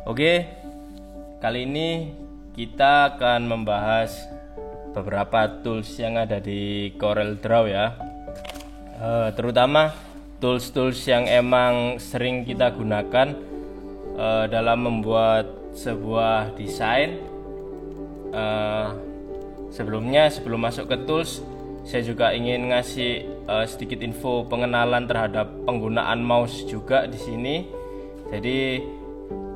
Oke, kali ini kita akan membahas beberapa tools yang ada di CorelDRAW ya. Terutama tools-tools yang emang sering kita gunakan dalam membuat sebuah desain. Sebelum masuk ke tools, saya juga ingin ngasih sedikit info pengenalan terhadap penggunaan mouse juga di sini. Jadi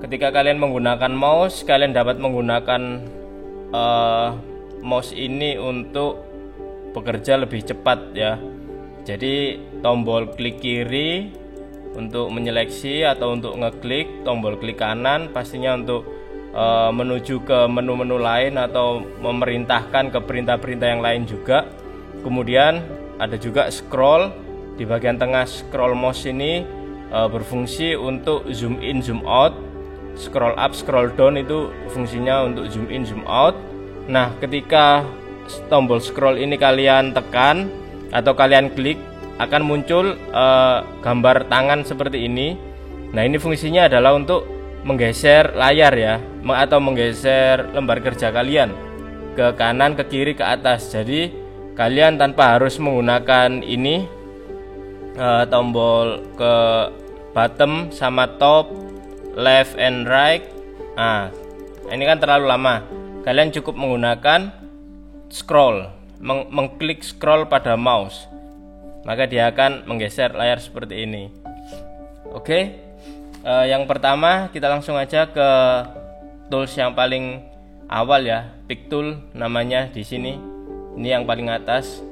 ketika kalian menggunakan mouse, kalian dapat menggunakan mouse ini untuk bekerja lebih cepat ya. Jadi tombol klik kiri untuk menyeleksi atau untuk ngeklik, tombol klik kanan pastinya untuk menuju ke menu-menu lain atau memerintahkan ke perintah-perintah yang lain juga. Kemudian ada juga scroll. Di bagian tengah scroll mouse ini berfungsi untuk zoom in zoom out. Scroll up scroll down itu fungsinya untuk zoom in zoom out. Nah, ketika tombol scroll ini kalian tekan atau kalian klik, akan muncul gambar tangan seperti ini. Nah, ini fungsinya adalah untuk menggeser layar ya, atau menggeser lembar kerja kalian ke kanan, ke kiri, ke atas. Jadi kalian tanpa harus menggunakan ini tombol ke bottom sama top, left and right. Nah, ini kan terlalu lama. Kalian cukup menggunakan scroll, mengklik scroll pada mouse, maka dia akan menggeser layar seperti ini. Oke, yang pertama kita langsung aja ke tools yang paling awal ya, pick tool namanya di sini. Ini yang paling atas.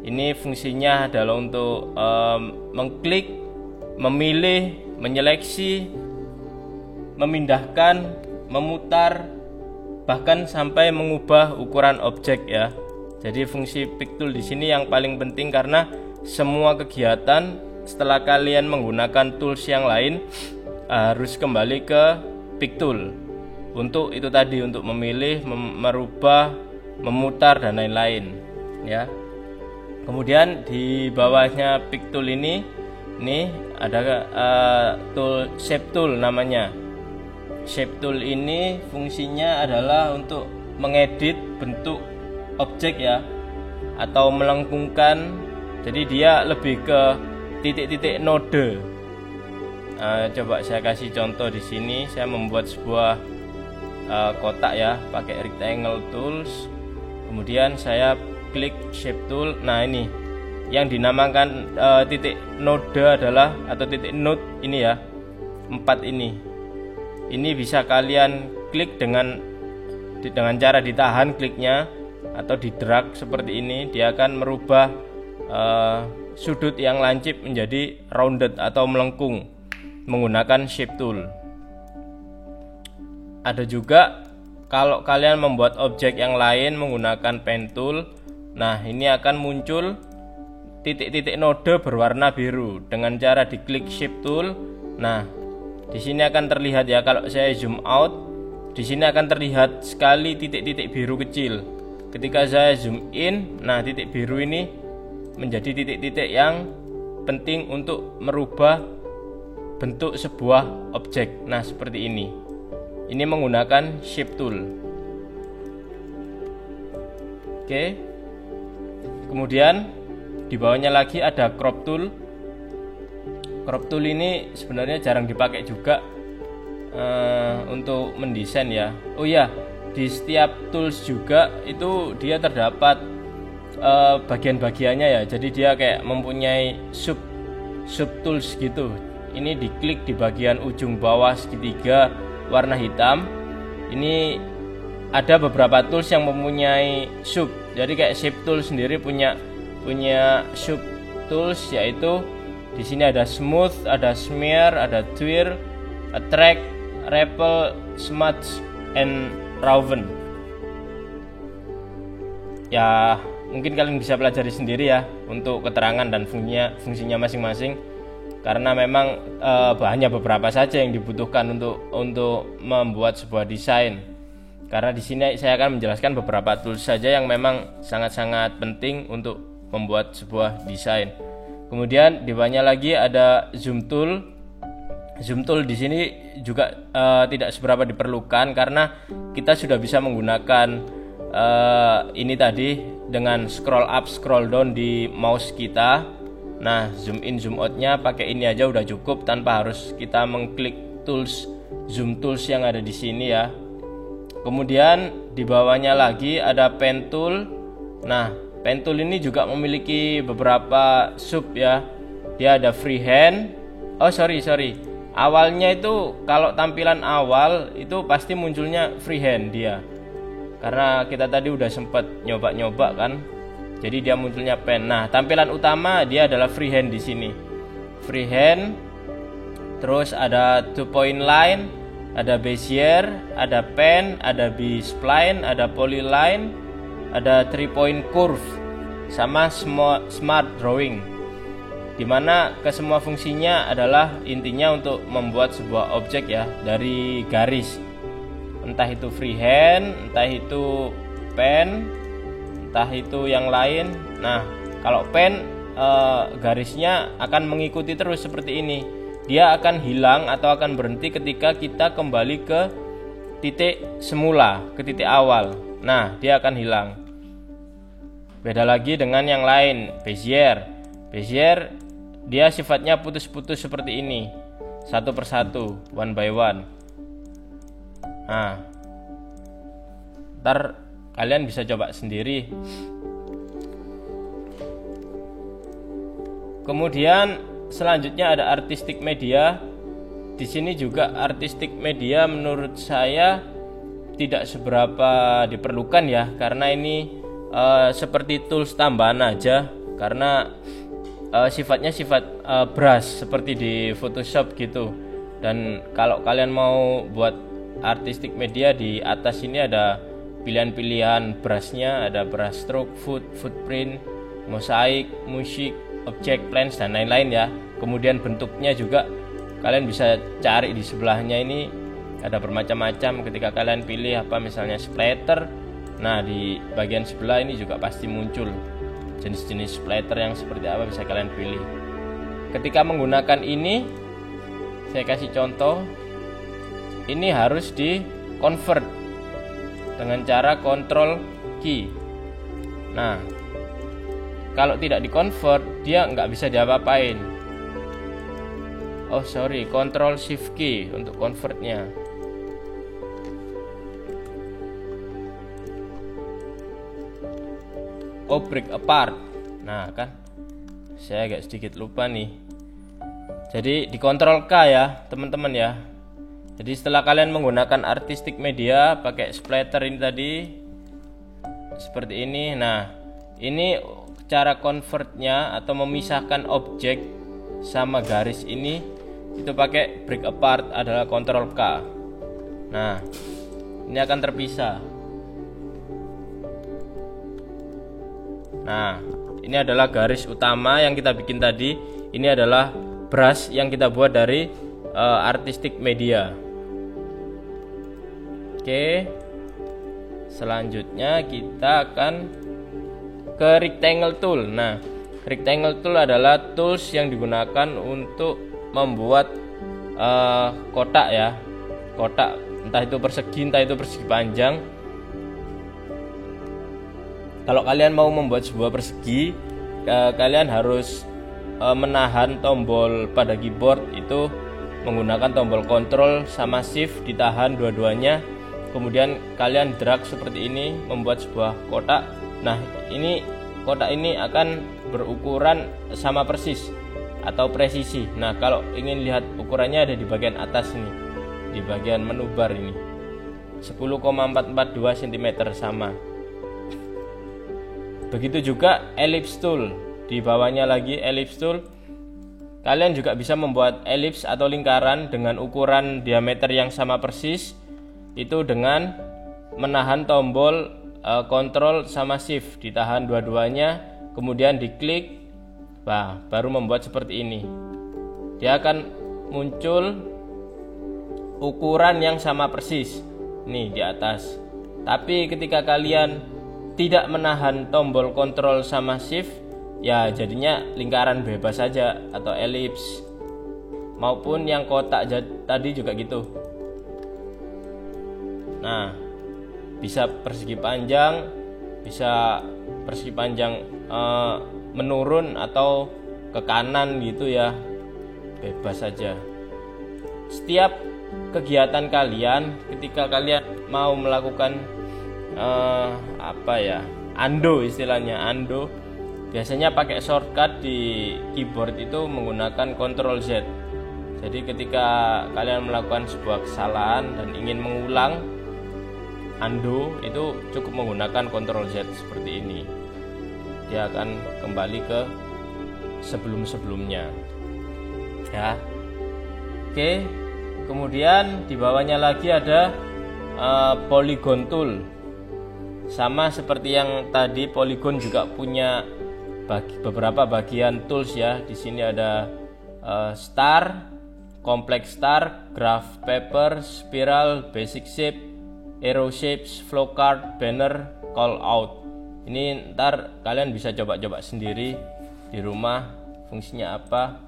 Ini fungsinya adalah untuk mengklik, memilih, menyeleksi, memindahkan, memutar, bahkan sampai mengubah ukuran objek ya. Jadi fungsi pick tool di sini yang paling penting karena semua kegiatan setelah kalian menggunakan tools yang lain harus kembali ke pick tool. Untuk itu tadi, untuk memilih, merubah, memutar dan lain-lain ya. Kemudian di bawahnya pick tool ini ada tool shape tool namanya. Shape tool ini fungsinya adalah untuk mengedit bentuk objek ya, atau melengkungkan. Jadi dia lebih ke titik-titik node. Coba saya kasih contoh di sini. Saya membuat sebuah kotak ya, pakai rectangle tools. Kemudian saya klik shape tool. Nah, ini yang dinamakan titik node adalah, atau titik node ini ya, 4 ini. Ini bisa kalian klik dengan cara ditahan kliknya atau di drag seperti ini. Dia akan merubah sudut yang lancip menjadi rounded atau melengkung menggunakan shape tool. Ada juga kalau kalian membuat objek yang lain menggunakan pen tool. Nah, ini akan muncul titik-titik node berwarna biru dengan cara diklik shape tool. Nah, di sini akan terlihat ya, kalau saya zoom out, di sini akan terlihat sekali titik-titik biru kecil. Ketika saya zoom in, nah titik biru ini menjadi titik-titik yang penting untuk merubah bentuk sebuah objek. Nah, seperti ini. Ini menggunakan shape tool. Oke. Kemudian di bawahnya lagi ada crop tool. Crop tool ini sebenarnya jarang dipakai juga untuk mendesain ya. Oh ya, di setiap tools juga itu dia terdapat bagian-bagiannya ya. Jadi dia kayak mempunyai sub tools gitu. Ini diklik di bagian ujung bawah segitiga warna hitam. Ini ada beberapa tools yang mempunyai sub. Jadi kayak shape tool sendiri punya sub tools, yaitu di sini ada smooth, ada smear, ada twirl, attract, repel, smudge, and roughen. Ya, mungkin kalian bisa pelajari sendiri ya untuk keterangan dan fungsinya masing-masing. Karena memang hanya beberapa saja yang dibutuhkan untuk membuat sebuah desain. Karena di sini saya akan menjelaskan beberapa tools saja yang memang sangat-sangat penting untuk membuat sebuah desain. Kemudian di bawahnya lagi ada zoom tool. Zoom tool di sini juga tidak seberapa diperlukan karena kita sudah bisa menggunakan ini tadi dengan scroll up scroll down di mouse kita. Nah, zoom in zoom out-nya pakai ini aja udah cukup tanpa harus kita mengklik tools zoom tools yang ada di sini ya. Kemudian di bawahnya lagi ada pen tool. Nah, pen tool ini juga memiliki beberapa sub ya. Dia ada freehand. Oh sorry. Awalnya itu kalau tampilan awal itu pasti munculnya freehand dia. Karena kita tadi udah sempat nyoba-nyoba kan. Jadi dia munculnya pen. Nah, tampilan utama dia adalah freehand di sini. Freehand. Terus ada 2-point line, ada bezier, ada pen, ada B-spline, ada polyline, ada 3-point curve, sama smart drawing. Dimana ke semua fungsinya adalah intinya untuk membuat sebuah objek ya dari garis. Entah itu freehand, entah itu pen, entah itu yang lain. Nah, kalau pen garisnya akan mengikuti terus seperti ini. Dia akan hilang atau akan berhenti ketika kita kembali ke titik semula, ke titik awal. Nah, dia akan hilang. Beda lagi dengan yang lain, bezier. Bezier dia sifatnya putus-putus seperti ini, satu persatu, one by one. Nah, ntar kalian bisa coba sendiri. Kemudian selanjutnya ada artistic media. Di sini juga artistic media menurut saya tidak seberapa diperlukan ya, karena ini seperti tools tambahan aja, karena sifatnya sifat brush seperti di Photoshop gitu. Dan kalau kalian mau buat artistic media, di atas ini ada pilihan-pilihan brushnya, ada brush stroke, footprint, mosaic, musik, object, plans, dan lain-lain ya. Kemudian bentuknya juga kalian bisa cari di sebelahnya, ini ada bermacam-macam. Ketika kalian pilih apa misalnya splatter, nah di bagian sebelah ini juga pasti muncul jenis-jenis splatter yang seperti apa, bisa kalian pilih. Ketika menggunakan ini, saya kasih contoh, ini harus di convert dengan cara control key. Nah, kalau tidak di convert dia nggak bisa diapa-apain. Oh sorry, control shift key untuk convertnya. Oh, break apart. Nah kan, saya agak sedikit lupa nih. Jadi di Ctrl K ya teman-teman ya. Jadi setelah kalian menggunakan artistic media pakai splatter ini tadi seperti ini. Nah, ini cara convertnya atau memisahkan objek sama garis ini itu pakai break apart, adalah Ctrl K. Nah, ini akan terpisah. Nah, ini adalah garis utama yang kita bikin tadi. Ini adalah brush yang kita buat dari artistic media. Oke. Selanjutnya kita akan ke rectangle tool. Nah, rectangle tool adalah tools yang digunakan untuk membuat kotak ya. Kotak, entah itu persegi, entah itu persegi panjang. Kalau kalian mau membuat sebuah persegi, kalian harus menahan tombol pada keyboard itu menggunakan tombol Ctrl sama Shift, ditahan dua-duanya. Kemudian kalian drag seperti ini membuat sebuah kotak. Nah, ini kotak ini akan berukuran sama persis atau presisi. Nah, kalau ingin lihat ukurannya ada di bagian atas ini, di bagian menu bar ini, 10,442 cm sama. Begitu juga ellipse tool, di bawahnya lagi ellipse tool. Kalian juga bisa membuat ellipse atau lingkaran dengan ukuran diameter yang sama persis, itu dengan menahan tombol Ctrl sama Shift, ditahan dua-duanya, kemudian diklik. Nah, baru membuat seperti ini. Dia akan muncul ukuran yang sama persis nih di atas. Tapi ketika kalian tidak menahan tombol Ctrl sama Shift, ya jadinya lingkaran bebas saja atau ellipse. maupun yang kotak tadi juga gitu. Nah, bisa persegi panjang, bisa persegi panjang menurun atau ke kanan gitu ya, bebas saja. Setiap kegiatan kalian ketika kalian mau melakukan undo, istilahnya undo, biasanya pakai shortcut di keyboard itu menggunakan Ctrl Z. Jadi ketika kalian melakukan sebuah kesalahan dan ingin mengulang undo, itu cukup menggunakan Ctrl Z seperti ini. Dia akan kembali ke sebelum-sebelumnya ya. Oke, kemudian di bawahnya lagi ada polygon tool. Sama seperti yang tadi, polygon juga punya beberapa bagian tools ya. Di sini ada star, complex star, graph paper, spiral, basic shape, arrow shapes, flowchart, banner, call out. Ini ntar kalian bisa coba-coba sendiri di rumah fungsinya apa.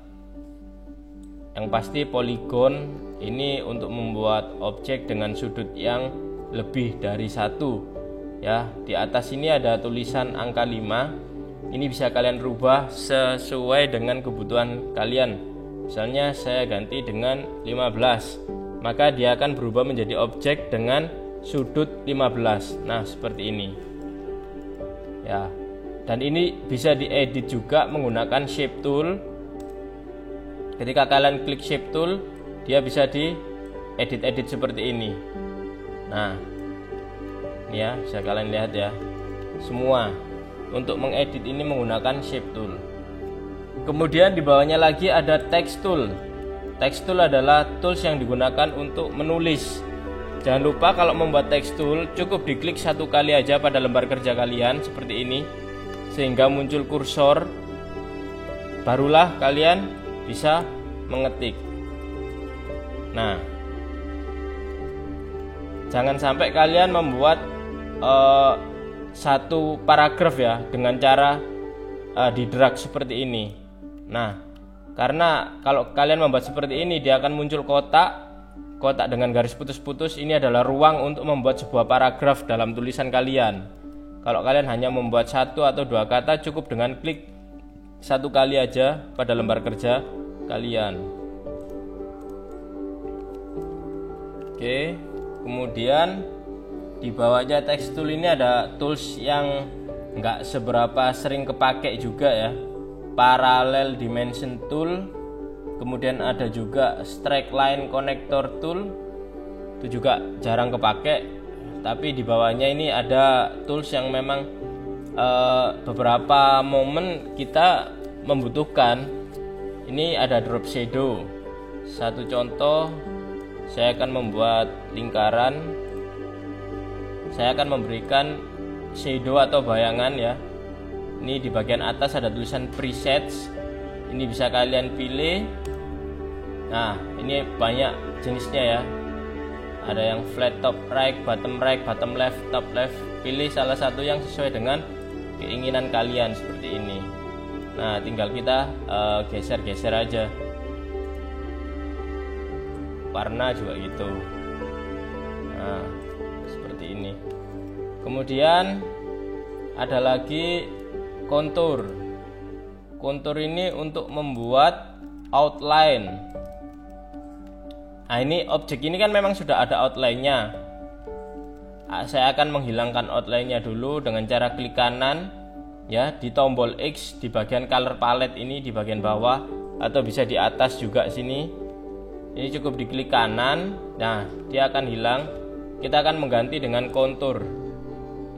Yang pasti polygon ini untuk membuat objek dengan sudut yang lebih dari satu ya. Di atas ini ada tulisan angka 5. Ini bisa kalian rubah sesuai dengan kebutuhan kalian. Misalnya saya ganti dengan 15, maka dia akan berubah menjadi objek dengan sudut 15. Nah, seperti ini ya. Dan ini bisa diedit juga menggunakan shape tool. Ketika kalian klik shape tool, dia bisa diedit seperti ini. Nah, ini ya, bisa kalian lihat ya. Semua untuk mengedit ini menggunakan shape tool. Kemudian di bawahnya lagi ada text tool. Text tool adalah tools yang digunakan untuk menulis. Jangan lupa kalau membuat text tool cukup diklik satu kali aja pada lembar kerja kalian seperti ini, sehingga muncul kursor. Barulah kalian bisa mengetik. Nah, jangan sampai kalian membuat satu paragraf ya dengan cara di drag seperti ini. Nah, karena kalau kalian membuat seperti ini, dia akan muncul kotak dengan garis putus-putus. Ini adalah ruang untuk membuat sebuah paragraf dalam tulisan kalian. Kalau kalian hanya membuat satu atau dua kata, cukup dengan klik satu kali aja pada lembar kerja kalian. Oke, kemudian di bawahnya text tool ini ada tools yang nggak seberapa sering kepake juga ya. Parallel dimension tool, kemudian ada juga straight line connector tool, itu juga jarang kepake. Tapi di bawahnya ini ada tools yang memang beberapa momen kita membutuhkan. Ini ada drop shadow. Satu contoh, saya akan membuat lingkaran. Saya akan memberikan shadow atau bayangan ya. Ini di bagian atas ada tulisan presets. Ini bisa kalian pilih. Nah, ini banyak jenisnya ya. Ada yang flat top right, bottom left, top left. Pilih salah satu yang sesuai dengan keinginan kalian seperti ini. Nah, tinggal kita geser-geser aja. Warna juga gitu. Nah, seperti ini. Kemudian ada lagi kontur. Kontur ini untuk membuat outline. Nah, ini objek ini kan memang sudah ada outline-nya. Saya akan menghilangkan outline-nya dulu dengan cara klik kanan ya di tombol X di bagian color palette ini di bagian bawah, atau bisa di atas juga sini. Ini cukup diklik kanan. Nah, dia akan hilang. Kita akan mengganti dengan kontur.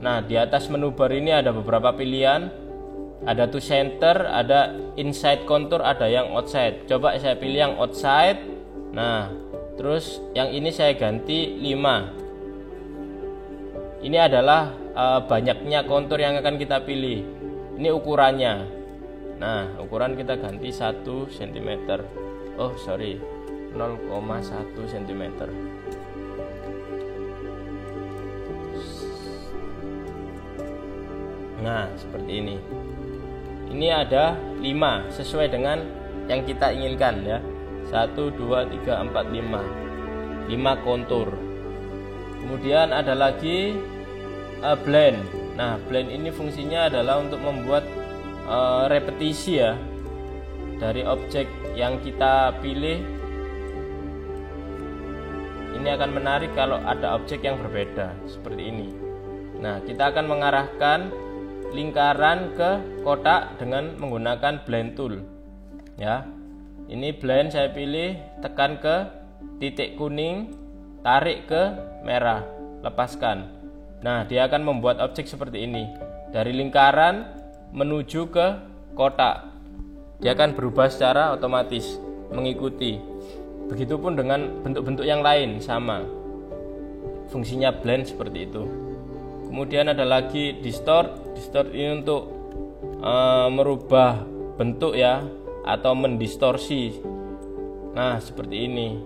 Nah, di atas menu bar ini ada beberapa pilihan. Ada to center, ada inside contour, ada yang outside. Coba saya pilih yang outside. Nah, terus yang ini saya ganti 5. Ini adalah banyaknya kontur yang akan kita pilih. Ini ukurannya. Nah, ukuran kita ganti 1 cm. Oh, sorry. 0,1 cm. Nah, seperti ini. Ini ada 5 sesuai dengan yang kita inginkan ya. 1 2 3 4 5 kontur. Kemudian ada lagi blend. Nah, blend ini fungsinya adalah untuk membuat repetisi ya dari objek yang kita pilih. Ini akan menarik kalau ada objek yang berbeda seperti ini. Nah, kita akan mengarahkan lingkaran ke kotak dengan menggunakan blend tool ya. Ini blend, saya pilih, tekan ke titik kuning, tarik ke merah, lepaskan. Nah, dia akan membuat objek seperti ini dari lingkaran menuju ke kotak. Dia akan berubah secara otomatis mengikuti. Begitupun dengan bentuk-bentuk yang lain, sama fungsinya blend seperti itu. Kemudian ada lagi distort. Distort ini untuk merubah bentuk ya, atau mendistorsi. Nah, seperti ini.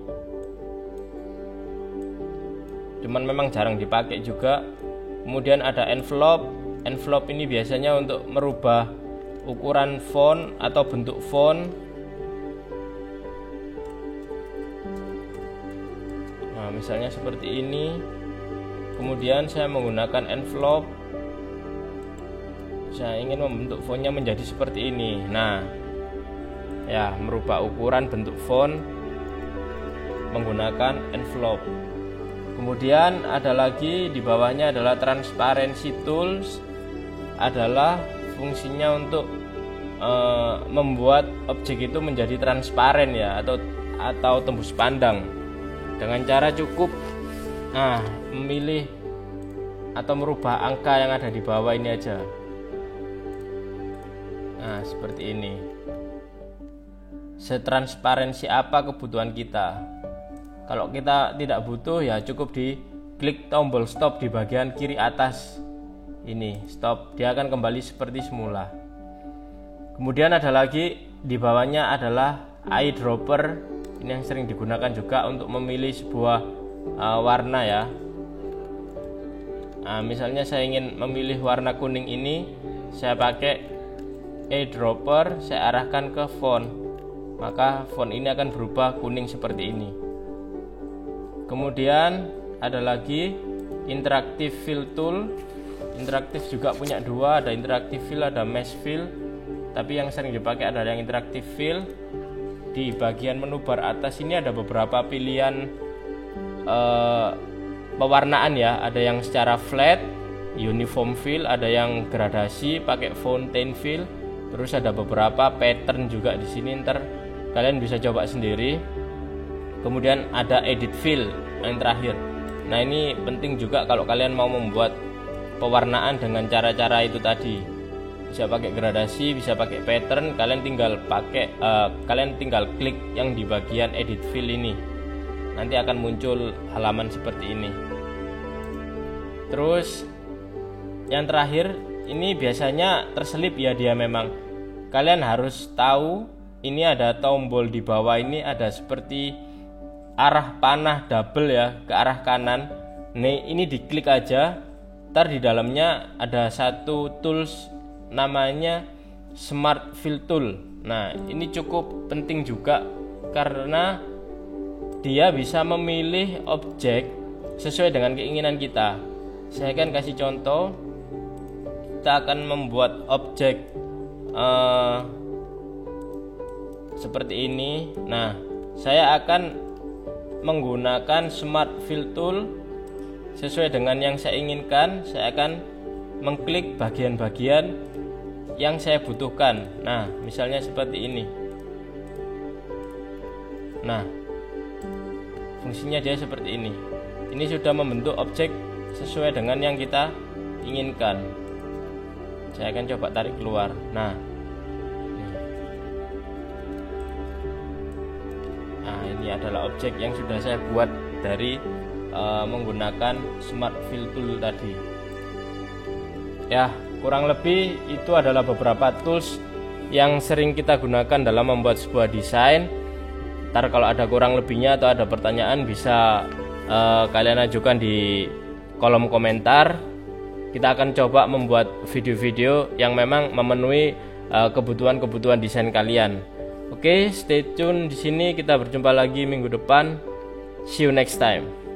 Cuman memang jarang dipakai juga. Kemudian ada envelope. Envelope ini biasanya untuk merubah ukuran font atau bentuk font. Nah, misalnya seperti ini. Kemudian saya menggunakan envelope. Saya ingin membentuk fontnya menjadi seperti ini. Nah, ya, merubah ukuran bentuk font menggunakan envelope. Kemudian ada lagi di bawahnya adalah transparency tools, adalah fungsinya untuk membuat objek itu menjadi transparan ya, atau tembus pandang dengan cara cukup memilih atau merubah angka yang ada di bawah ini aja. Nah, seperti ini. Setransparansi apa kebutuhan kita. Kalau kita tidak butuh ya cukup di klik tombol stop di bagian kiri atas. Ini stop, dia akan kembali seperti semula. Kemudian ada lagi di bawahnya adalah eyedropper. Ini yang sering digunakan juga untuk memilih sebuah warna ya. Nah, misalnya saya ingin memilih warna kuning ini, saya pakai eyedropper, saya arahkan ke font, maka font ini akan berubah kuning seperti ini. Kemudian ada lagi interactive fill tool. Interaktif juga punya dua, ada interactive fill, ada mesh fill. Tapi yang sering dipakai adalah yang interactive fill. Di bagian menu bar atas ini ada beberapa pilihan pewarnaan ya. Ada yang secara flat, uniform fill, ada yang gradasi pakai fountain fill. Terus ada beberapa pattern juga di sini, ntar kalian bisa coba sendiri. Kemudian ada edit fill yang terakhir. Nah, ini penting juga kalau kalian mau membuat pewarnaan dengan cara-cara itu tadi. Bisa pakai gradasi, bisa pakai pattern. Kalian tinggal klik yang di bagian edit fill ini. Nanti akan muncul halaman seperti ini. Terus yang terakhir ini biasanya terselip ya, dia memang. Kalian harus tahu ini ada tombol di bawah ini, ada seperti arah panah double ya ke arah kanan. Nih, ini diklik aja. Ntar di dalamnya ada satu tools namanya Smart Fill Tool. Nah, ini cukup penting juga karena dia bisa memilih objek sesuai dengan keinginan kita. Saya akan kasih contoh. Kita akan membuat objek seperti ini. Nah, saya akan menggunakan Smart Fill Tool sesuai dengan yang saya inginkan. Saya akan mengklik bagian-bagian yang saya butuhkan. Nah, misalnya seperti ini. Nah, fungsinya dia seperti ini. Ini sudah membentuk objek sesuai dengan yang kita inginkan. Saya akan coba tarik keluar. Nah, ini adalah objek yang sudah saya buat dari menggunakan Smart Fill Tool tadi. Ya, kurang lebih itu adalah beberapa tools yang sering kita gunakan dalam membuat sebuah desain. Ntar kalau ada kurang lebihnya atau ada pertanyaan bisa kalian ajukan di kolom komentar. Kita akan coba membuat video-video yang memang memenuhi kebutuhan-kebutuhan desain kalian. Oke, stay tune di sini, kita berjumpa lagi minggu depan. See you next time.